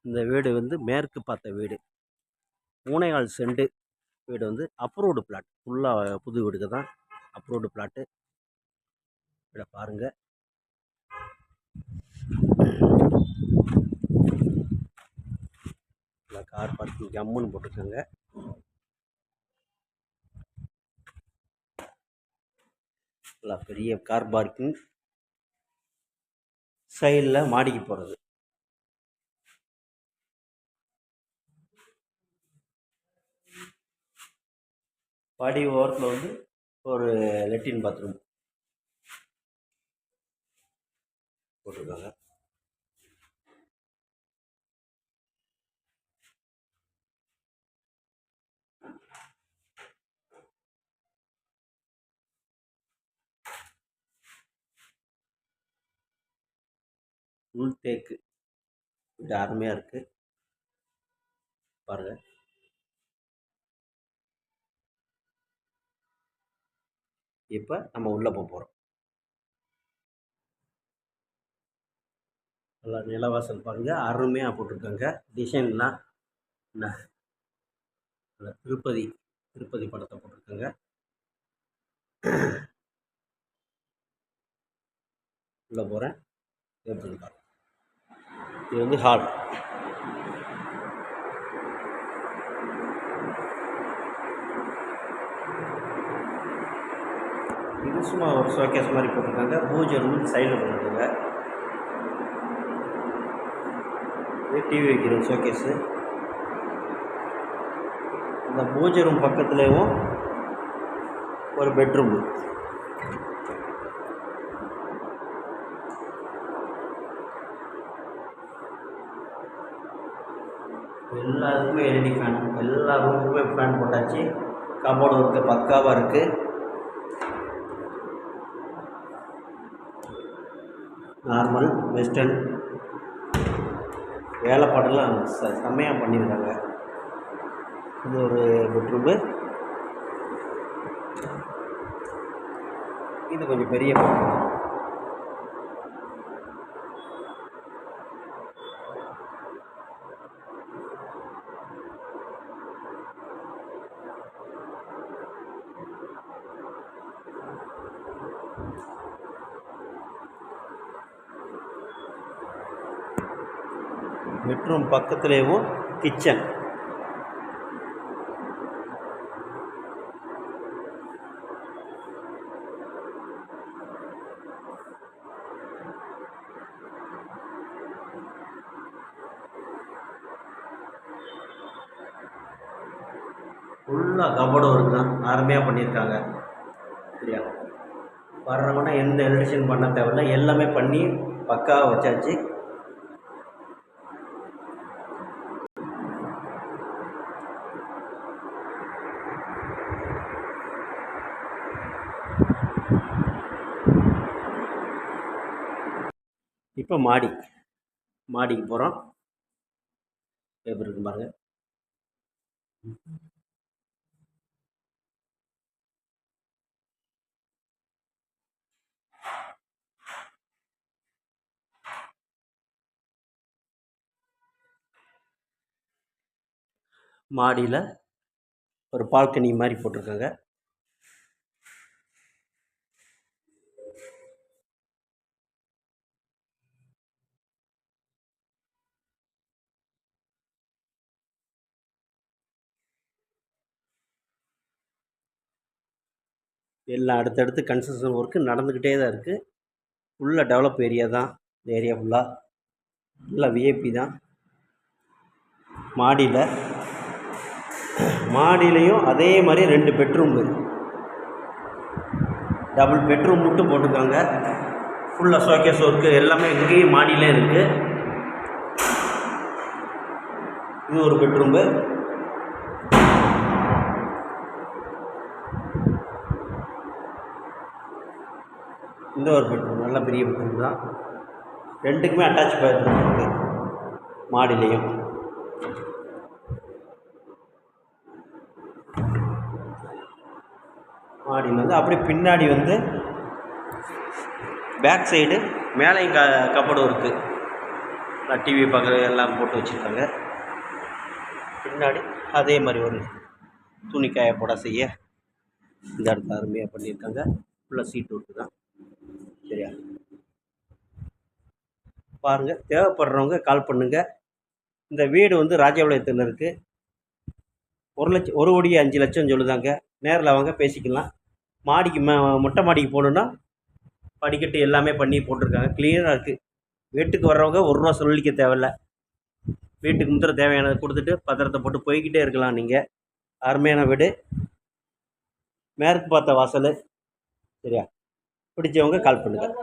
இந்த வீடு வந்து மேற்கு பார்த்த வீடு. 3.25 சென்ட் வீடு வந்து அப்ரூவ்டு பிளாட். ஃபுல்லாக புது வீடுக்கு தான் அப்ரூவ்டு பிளாட்டு. இதை பாருங்கள். இல்லை கார் பார்க்கிங் ஜம்முன்னு போட்டிருக்காங்க. இல்லை பெரிய கார் பார்க்கிங். சைடில் மாடிக்கு போகிறது. படி ஓரத்தில் வந்து ஒரு லெட்டின் பாத்ரூம் போட்டிருக்காங்க. உள் தேக்கு வீடு அருமையாக இருக்குது பாருங்கள். இப்போ நம்ம உள்ளே போகிறோம். நல்லா நிலவாசல் பாருங்கள், அருமையாக போட்டிருக்காங்க. டிசைன்லாம் என்ன திருப்பதி படத்தை போட்டிருக்காங்க. உள்ளே போகிறேன். எப்படி பாருங்க. இது வந்து ஹால். இது சும்மா ஒரு ஷோகேஸ் மாதிரி போட்டிருக்காங்க. பூஜை ரூம் சைடில் போட்டிருக்காங்க. இது டிவி வைக்கிற ஷோகேஸு. இந்த பூஜை ரூம் பக்கத்துலேயும் ஒரு பெட்ரூமு. எல்லாருக்குமே எல்இடி ஃபேன். எல்லா ரூமுக்குமே ஃபேன் போட்டாச்சு. கபோர்டு இருக்குது, பக்காவாக இருக்குது. நார்மல் வெஸ்டர்ன் வேலைப்பாடெல்லாம் செம்மையாக பண்ணியிருக்காங்க. இது ஒரு பெட்ரூமு. இது கொஞ்சம் பெரிய பெட்ரூம். பெட்ரூம் பக்கத்துலேயும் கிச்சன். ஃபுல்லாக கபோர்டு ஒர்க் தான், அருமையாக பண்ணியிருக்காங்க. சரியா, வர்றவங்கன்னா எந்த எலக்ட்ரிஷன் பண்ண தேவையில்லை, எல்லாமே பண்ணி பக்காவாக வச்சாச்சு. இப்போ மாடிக்கு போகிறோம். எப்படி இருக்கு பாருங்க. மாடியில் ஒரு பால்கனி மாதிரி போட்டிருக்காங்க. எல்லாம் அடுத்தடுத்து கன்ஸ்ட்ரக்ஷன் ஒர்க்கு நடந்துக்கிட்டே தான் இருக்குது. ஃபுல்லாக டெவலப் ஏரியா தான் இந்த ஏரியா. ஃபுல்லாக விஐபி தான். மாடியிலையும் அதே மாதிரி 2 பெட்ரூமு, டபுள் பெட்ரூம் மட்டும் போட்டிருக்காங்க. ஃபுல்லாக ஷோகேஸ் ஒர்க்கு எல்லாமே இங்கேயும் மாடியிலே இருக்குது. இது ஒரு பெட்ரூமு. இந்த ஒரு பெட்ரூம் நல்ல பெரிய பெட்ரூம் தான். 2க்குமே அட்டாச் பாத்ரூம் இருக்குது மாடியிலையும். மாடியில் வந்து அப்படியே பின்னாடி வந்து பேக் சைடு மேலேயும் கபோர்டு இருக்குது. டிவி பார்க்குறது எல்லாம் போட்டு வச்சுருக்காங்க. பின்னாடி அதே மாதிரி ஒரு துணி காய போட செய்ய இந்த இடத்துல அருமையாக பண்ணியிருக்காங்க. ஃபுல்லாக சீட் ஒர்க்கு தான். சரியா, பாருங்கள். தேவைப்படுறவங்க கால் பண்ணுங்கள். இந்த வீடு வந்து ராஜபாளையத்தில் இருக்குது. 1,05,00,000 சொல்லுதாங்க. நேரில் வாங்க பேசிக்கலாம். மாடிக்கு மொட்டை மாடிக்கு போகணுன்னா படிக்கட்டு எல்லாமே பண்ணி போட்டிருக்காங்க. கிளியராக இருக்குது. வீட்டுக்கு வர்றவங்க ₹1 சொல்லிக்க தேவையில்ல. வீட்டுக்கு முந்திர தேவையானதை கொடுத்துட்டு பத்திரத்தை போட்டு போய்கிட்டே இருக்கலாம். நீங்கள் அருமையான வீடு, மேற்கு பார்த்த வாசல். சரியா, பிடிச்சவங்க கால் பண்ணுங்கள்.